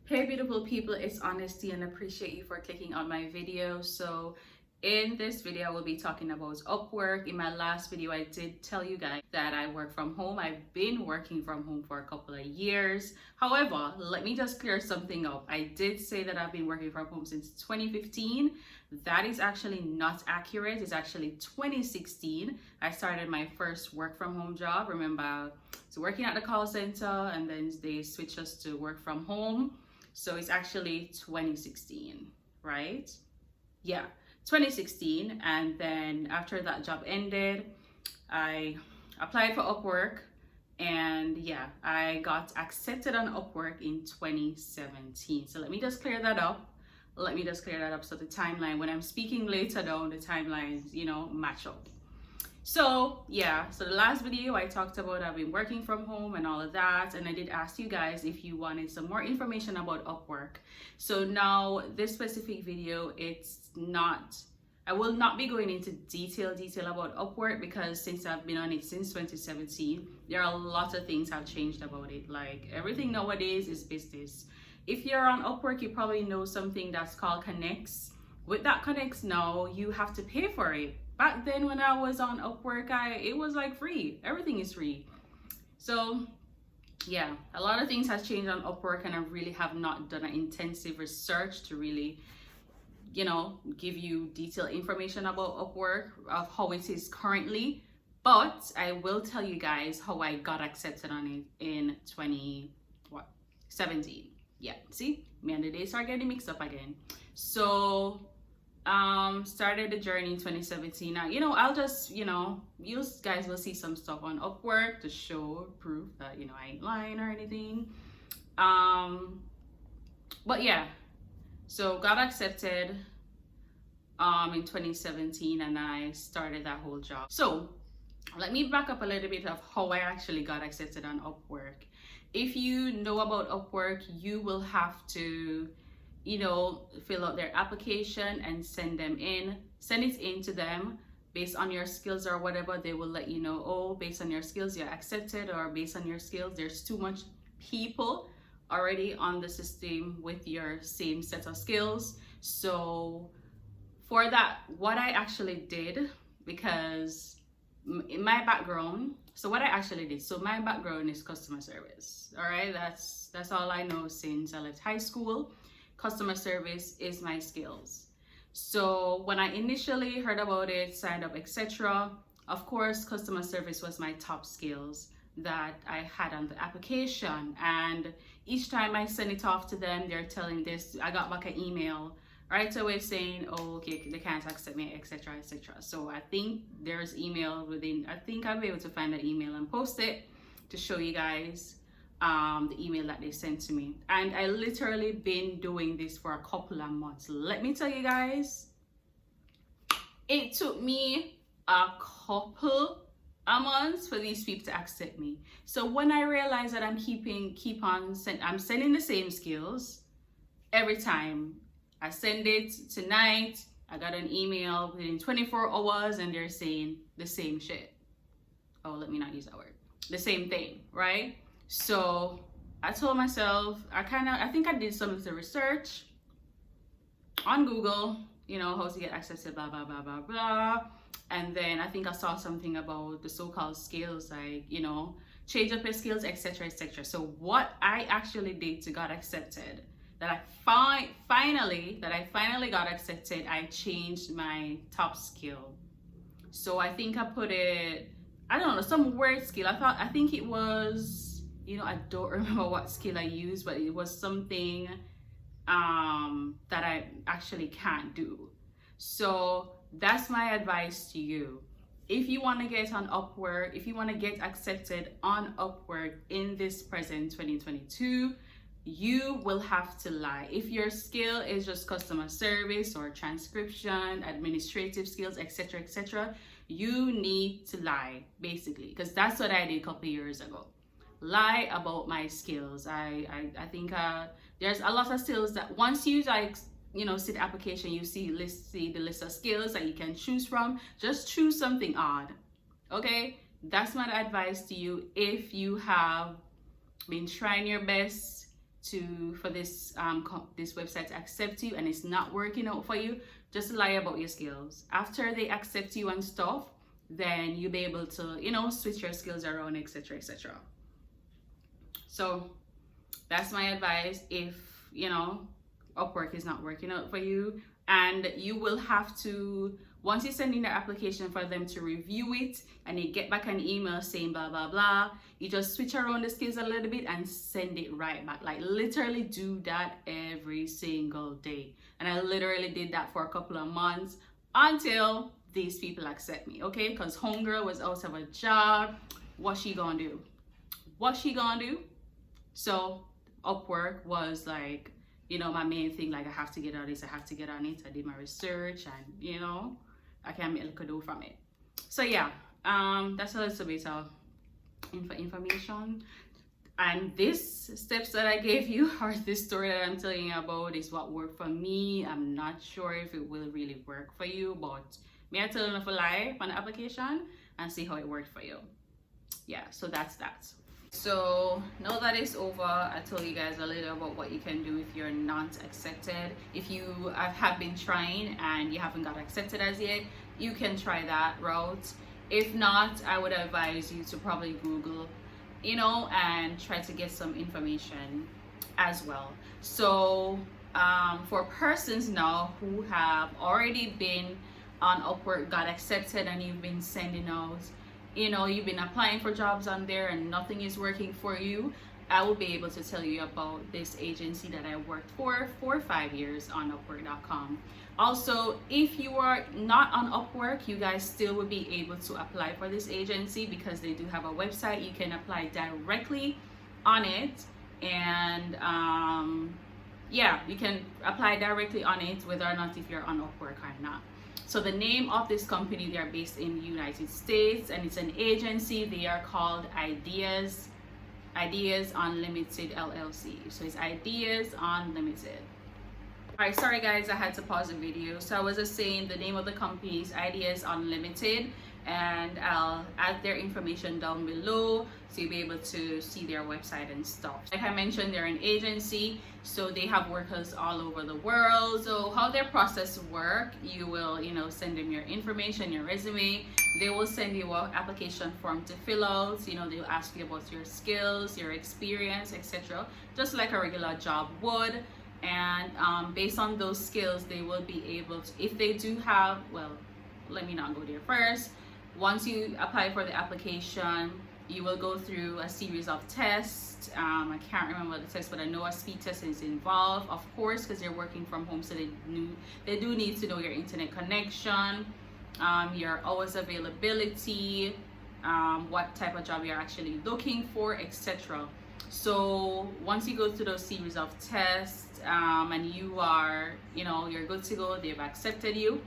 Hey beautiful people, it's Honesty and appreciate you for clicking on my video. So in this video I will be talking about Upwork. In my last video I did tell you guys that I work from home. I've been working from home for a couple of years. However, let me just clear something up. I did say that I've been working from home since 2015. That is actually not accurate. It's actually 2016. I started my first work from home job. Remember, so working at the call center and then they switched us to work from home. So it's actually 2016, right? Yeah, 2016. And then after that job ended, I applied for Upwork, and yeah, I got accepted on Upwork in 2017. So let me just clear that up. So the timeline, when I'm speaking later down, the timelines, match up. So yeah, so the last video I talked about I've been working from home and all of that, and I did ask you guys if you wanted some more information about Upwork. So now this specific video, I will not be going into detail about Upwork, because since I've been on it since 2017, there are a lot of things have changed about it. Like everything nowadays is business. If you're on Upwork, you probably know something that's called Connects. With that Connects now, you have to pay for it. Back then when I was on Upwork, it was like free. Everything is free. So yeah, a lot of things has changed on Upwork, and I really have not done an intensive research to really, give you detailed information about Upwork, of how it is currently. But I will tell you guys how I got accepted on it in 2017. Yeah, see, me and the days are getting mixed up again. So started the journey in 2017. Now, I'll just, you guys will see some stuff on Upwork to show proof that, I ain't lying or anything. But yeah, so got accepted in 2017, and I started that whole job. So let me back up a little bit of how I actually got accepted on Upwork. If you know about Upwork, you will have to fill out their application and send it in to them based on your skills or whatever. They will let you know, oh, based on your skills you're accepted, or based on your skills there's too much people already on the system with your same set of skills. So for that, what I actually did, because in my background, my background is customer service. All right, that's all I know since I left high school. Customer service is my skills. So when I initially heard about it, signed up, etc., of course, customer service was my top skills that I had on the application. And each time I send it off to them, they're telling this, I got back an email right away saying, oh, okay, they can't accept me, etc., etc. So I think there's email I think I'll be able to find the email and post it to show you guys the email that they sent to me. And I literally been doing this for a couple of months. Let me tell you guys, it took me a couple of months for these people to accept me. So when I realized that I'm sending the same skills every time I send it tonight, I got an email within 24 hours and they're saying the same shit. Oh, let me not use that word. The same thing, right? So I told myself, I think I did some of the research on Google, how to get access to blah, blah, blah, blah, blah. And then I think I saw something about the so-called skills, like, change up your skills, etc., etc. So what I actually did to get accepted, that I finally got accepted, I changed my top skill. So I think I put it, I don't know, some word skill. I think it was, I don't remember what skill I used, but it was something that I actually can't do. So that's my advice to you. If you want to get on Upwork, if you want to get accepted on Upwork in this present 2022, you will have to lie. If your skill is just customer service or transcription, administrative skills, etc., etc., you need to lie, basically, because that's what I did a couple of years ago. Lie about my skills. I think there's a lot of skills that once you see the application, you see the list of skills that you can choose from. Just choose something odd. Okay, that's my advice to you. If you have been trying your best for this this website to accept you and it's not working out for you, just lie about your skills. After they accept you and stuff, then you'll be able to, you know, switch your skills around, etc., etc. So that's my advice. If, you know, Upwork is not working out for you, and you will have to, once you send in the application for them to review it and you get back an email saying blah blah blah, you just switch around the skills a little bit and send it right back. Like literally do that every single day. And I literally did that for a couple of months until these people accept me, okay? Because homegirl was out of a job. What she gonna do? What she gonna do? So Upwork was like, you know, my main thing. Like, I have to get on this, I have to get on it. I did my research and, you know, I can make a little dough from it. So yeah, that's a little bit of information. And this steps that I gave you, or this story that I'm telling you about, is what worked for me. I'm not sure if it will really work for you, but may I tell enough a lie on the application and see how it worked for you. Yeah, so that's that. So now that it's over, I told you guys a little about what you can do if you're not accepted. If you have been trying and you haven't got accepted as yet, you can try that route. If not, I would advise you to probably Google, you know, and try to get some information as well. So for persons now who have already been on Upwork, got accepted, and you've been sending out, you know, you've been applying for jobs on there and nothing is working for you, I will be able to tell you about this agency that I worked for 5 years on Upwork.com. Also, if you are not on Upwork, you guys still will be able to apply for this agency because they do have a website. You can apply directly on it, and yeah, you can apply directly on it whether or not if you're on Upwork or not. So the name of this company, they are based in the United States, and it's an agency. They are called IdeasUnlimited LLC. So it's IdeasUnlimited. All right, sorry guys, I had to pause the video. So I was just saying the name of the company is IdeasUnlimited, and I'll add their information down below so you'll be able to see their website and stuff. Like I mentioned, they're an agency, so they have workers all over the world. So how their process work, you will, you know, send them your information, your resume. They will send you an application form to fill out. You know, they'll ask you about your skills, your experience, etc., just like a regular job would. And based on those skills, they will be able to, if they do have, well, let me not go there first. Once you apply for the application, you will go through a series of tests. I can't remember the test, but I know a speed test is involved, of course, because they're working from home, so they do need to know your internet connection, your hours availability, what type of job you're actually looking for, etc. So once you go through those series of tests, and you are, you know, you're good to go, they've accepted you,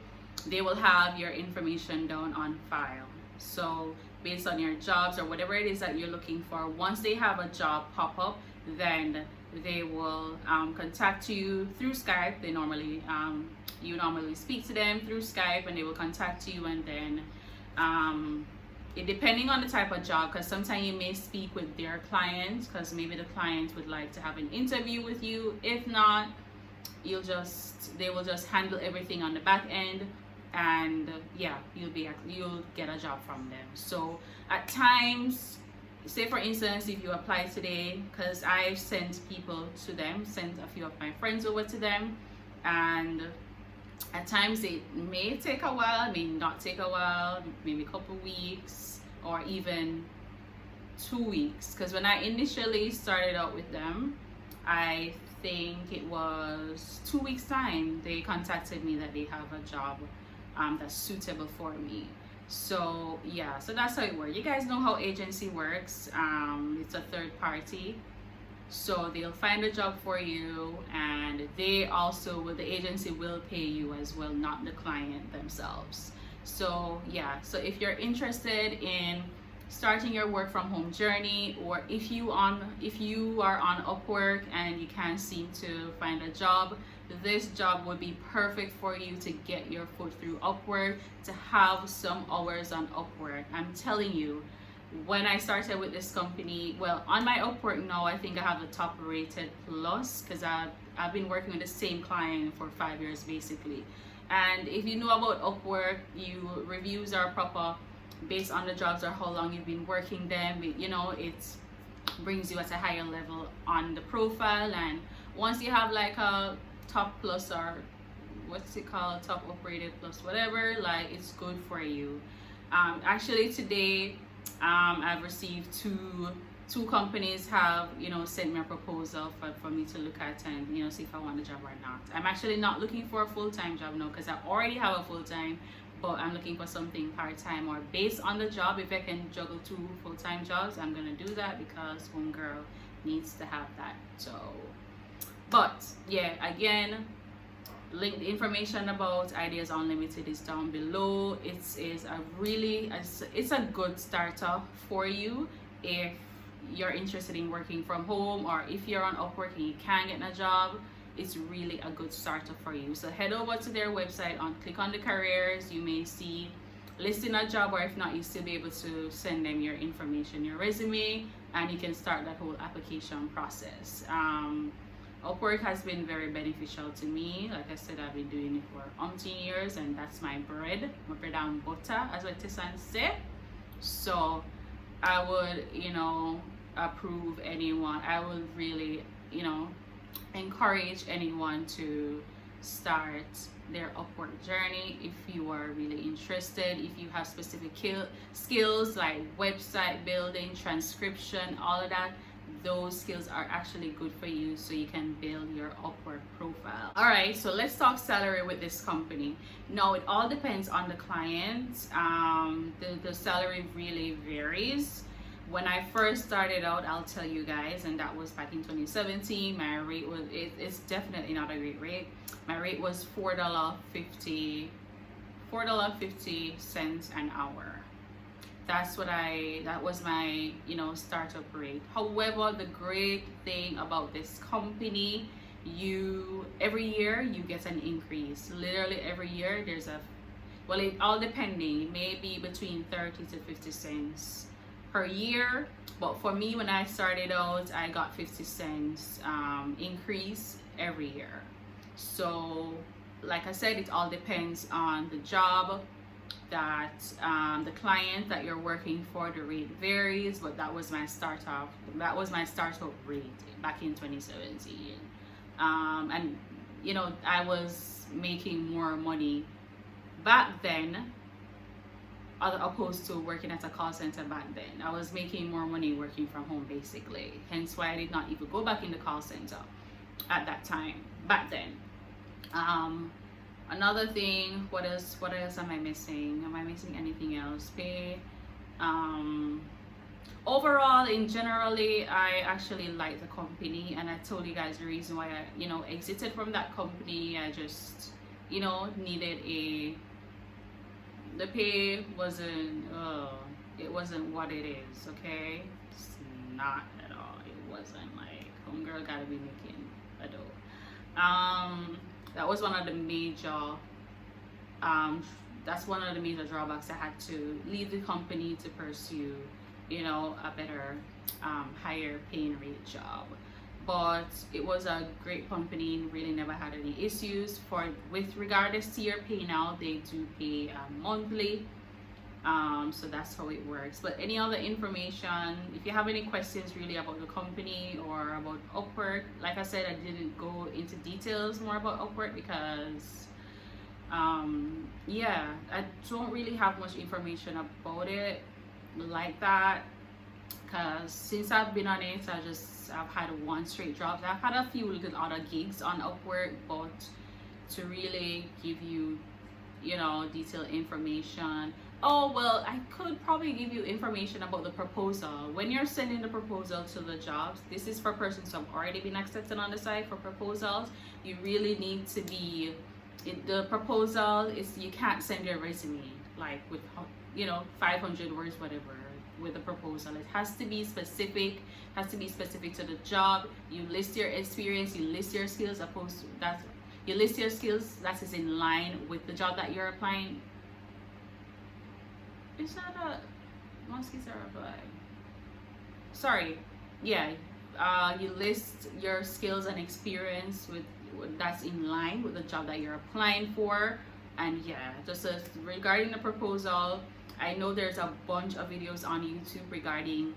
they will have your information down on file. So based on your jobs or whatever it is that you're looking for, once they have a job pop up, then they will contact you through Skype. They normally, you normally speak to them through Skype, and they will contact you, and then depending on the type of job, because sometimes you may speak with their clients, because maybe the client would like to have an interview with you. If not, they will just handle everything on the back end, and yeah, you'll get a job from them. So at times, say for instance, if you apply today, because I've sent people to them, sent a few of my friends over to them, and at times it may take a while, may not take a while, maybe a couple weeks or even 2 weeks. Because when I initially started out with them, I think it was 2 weeks time, they contacted me that they have a job that's suitable for me. So yeah, so that's how it works. You guys know how agency works. It's a third party. So they'll find a job for you, and they also, the agency will pay you as well, not the client themselves. So yeah, so if you're interested in starting your work from home journey, or if you are on Upwork and you can't seem to find a job, this job would be perfect for you to get your foot through Upwork, to have some hours on Upwork. I'm telling you, when I started with this company, well, on my Upwork now, I think I have the top rated plus, because I've been working with the same client for 5 years basically. And if you know about Upwork, reviews are proper based on the jobs or how long you've been working them. You know, it brings you at a higher level on the profile, and once you have like a top plus, or what's it called, top upgraded plus, whatever, like it's good for you. Actually today, I've received two companies have, you know, sent me a proposal for me to look at and, you know, see if I want the job or not. I'm actually not looking for a full-time job now, because I already have a full-time, but I'm looking for something part-time, or based on the job. If I can juggle 2 full-time jobs, I'm gonna do that, because homegirl needs to have that. So, but yeah, again, link, the information about Ideas Unlimited is down below. It's a good starter for you if you're interested in working from home, or if you're on Upwork and you can't get a job. It's really a good starter for you. So head over to their website, click on the careers. You may see listing a job, or if not, you still be able to send them your information, your resume, and you can start that whole application process. Upwork has been very beneficial to me. Like I said, I've been doing it for umpteen years, and that's my bread and butter, as what Tissan said. So I would, you know, approve anyone. I would really, you know, encourage anyone to start their Upwork journey if you are really interested. If you have specific skills like website building, transcription, all of that, those skills are actually good for you, so you can build your Upwork profile. All right, so let's talk salary with this company. Now, it all depends on the client. The salary really varies. When I first started out, I'll tell you guys, and that was back in 2017, my rate was, it's definitely not a great rate. My rate was $4.50 an hour. That was my, you know, startup rate. However, the great thing about this company, every year you get an increase. Literally every year there's well, it all depending, it may be between 30 to 50 cents per year, but for me, when I started out, I got 50 cents increase every year. So like I said, it all depends on the job, that the client that you're working for. The rate varies, but that was my startup rate back in 2017. And you know, I was making more money back then opposed to working at a call center. Back then I was making more money working from home basically, hence why I did not even go back in the call center at that time back then. Another thing, what else am I missing? Am I missing anything else? Pay. Overall, in generally, I actually like the company, and I told you guys the reason why I, you know, exited from that company. I just, you know, needed the pay wasn't, it wasn't what it is, okay? It's not at all. It wasn't like, homegirl gotta be making a dough. That was one of the major, that's one of the major drawbacks. I had to leave the company to pursue, you know, a better, higher paying rate job. But it was a great company, really never had any issues. With regardless to your pay now, they do pay monthly. So that's how it works. But any other information, if you have any questions really about the company or about Upwork, like I said, I didn't go into details more about Upwork because yeah, I don't really have much information about it like that, because since I've been on it, I've had one straight job. I've had a few little other gigs on Upwork, but to really give you, you know, detailed information. Oh, well, I could probably give you information about the proposal. When you're sending the proposal to the jobs, this is for persons who have already been accepted on the site for proposals. You really need to be, the proposal is, you can't send your resume like with, you know, 500 words, whatever, with the proposal. It has to be specific, to the job. You list your experience, you list your skills, you list your skills that is in line with the job that you're applying. Is that a, Mosquitoes are apply. Sorry, yeah. You list your skills and experience with that's in line with the job that you're applying for, and yeah, just regarding the proposal. I know there's a bunch of videos on YouTube regarding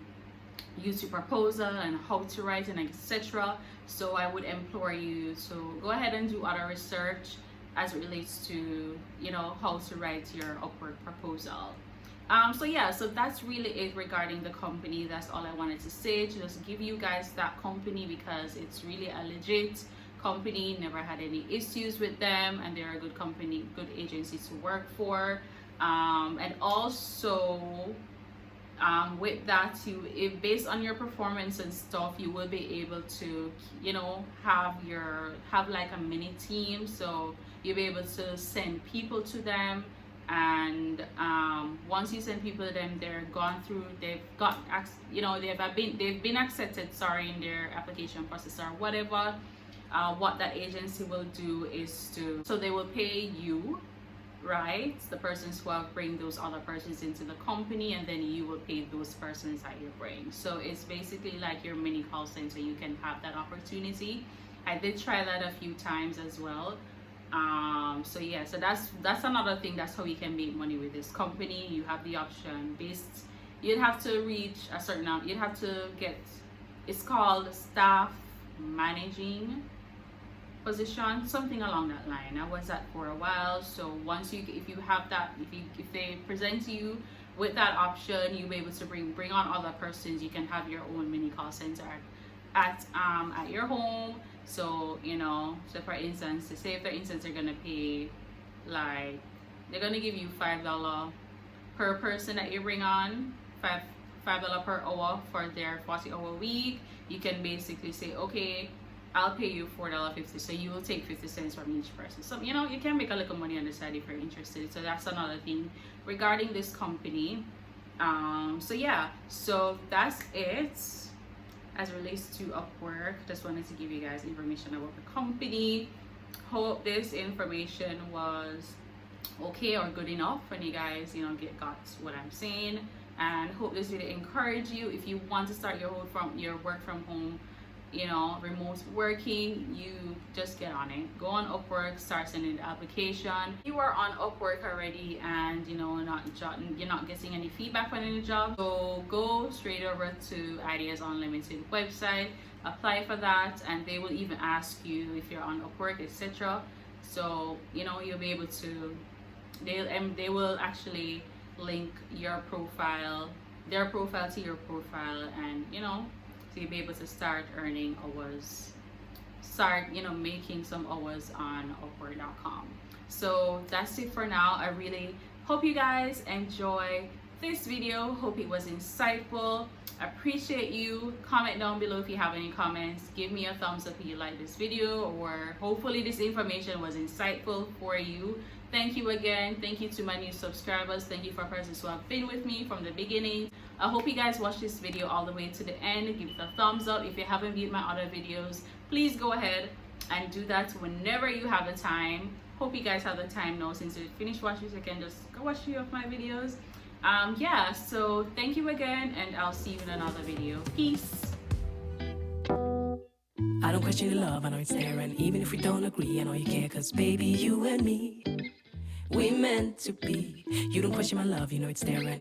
YouTube proposal and how to write and etc. So I would implore you to go ahead and do other research as it relates to, you know, how to write your Upwork proposal. So yeah, so that's really it regarding the company. That's all I wanted to say, to just give you guys that company, because it's really a legit company. Never had any issues with them, and they're a good company, good agency to work for. And also with that, if based on your performance and stuff, you will be able to, you know, have like a mini team. So you'll be able to send people to them, and once you send people to them, they've got, you know, they've been accepted, sorry, in their application process or whatever. What that agency will do is so they will pay you, right, the persons who have bring those other persons into the company, and then you will pay those persons that you bring. So it's basically like your mini call center. You can have that opportunity. I did try that a few times as well. So yeah, so that's another thing. That's how you can make money with this company. You have the option based, you'd have to reach a certain amount, you'd have to get, it's called staff managing position, something along that line. I was at for a while. So once if you have that, if they present you with that option, you'll be able to bring on other persons. You can have your own mini call center at your home. So, you know, so for instance, to say if for instance they're gonna pay, like, they're gonna give you $5 per person that you bring on, $5 per hour for their 40-hour week. You can basically say, okay, I'll pay you $4.50, so you will take 50 cents from each person. So, you know, you can make a little money on the side if you're interested. So that's another thing regarding this company. So yeah, so that's it as it relates to Upwork. Just wanted to give you guys information about the company. Hope this information was okay or good enough and you guys, you know, got what I'm saying, and hope this video encourage you. If you want to start your work from home, you know, remote working, you just get on it. Go on Upwork, start sending the application. You are on Upwork already and, you know, you're not getting any feedback on any job, so go straight over to IdeasUnlimited website, apply for that, and they will even ask you if you're on Upwork, etc. So, you know, you'll be able to, they will actually link your profile, their profile to your profile, and, you know, so you'll be able to start earning hours, start, you know, making some hours on Upwork.com. So that's it for now. I really hope you guys enjoy this video. Hope it was insightful. Appreciate you. Comment down below if you have any comments. Give me a thumbs up if you like this video, or hopefully this information was insightful for you. Thank you again. Thank you to my new subscribers. Thank you for persons who have been with me from the beginning. I hope you guys watch this video all the way to the end. Give it a thumbs up. If you haven't viewed my other videos, please go ahead and do that whenever you have the time. Hope you guys have the time now. Since you finished watching, you can just go watch a few of my videos. Yeah, so thank you again, and I'll see you in another video. Peace. I don't question your love, I know it's there, and even if we don't agree, I know you care, cause baby, you and me, we meant to be. You don't question my love, you know it's there, and